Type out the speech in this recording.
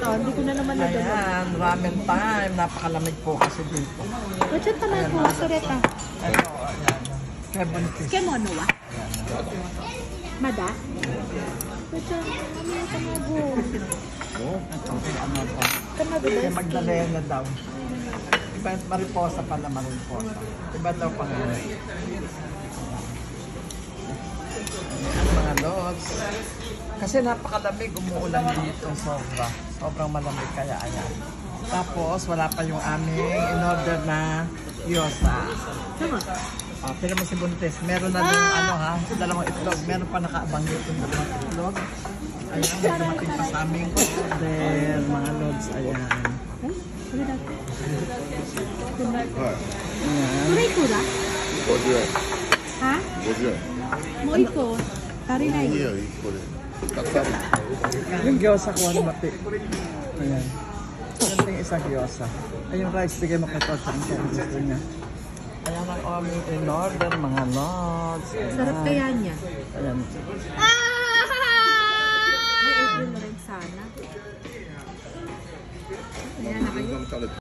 to. Hindi ko na naman nadalo. Ayan, ramen time. Napakalamig po kasi dito. Wachat naman po. Sareta. Ito, ayan. Kebon fish. Kemono wa? Mada? Wachat. Mamaya tamago. Ito, ano pa. Tamago Kaya ba? Magdalena daw. Iba, mariposa pala, mariposa. Iba daw pang ano. Ayan, mga lods. Kasi napakalamig, umuulan dito sobra. Sobrang malamig kaya ayan. Tapos wala pa yung aming in-order na gyoza. Tama. Tignan mo si Buntes. Meron na din ano ha, dalawang itlog. Meron pa nakaabang dito yung dalawang itlog. Ayan, may dumating pa sa aming order, mga lods. Ayan. Ay, ano daw? Ayan. Kuray kura? 50円。 Ha? 50円。 Mo iko. Tari na いい yun. よ、1個で。130。 Yung gyoza ko, ano mati. Ayan. Ito yung isang gyoza. Ay, yung rice, sige makita sa ang gusto niya. Ayan ang aming in-order, mga lods. Ayan. Sarap kaya niya. Ayan. May egg roll rin sana. Ayan na kayo.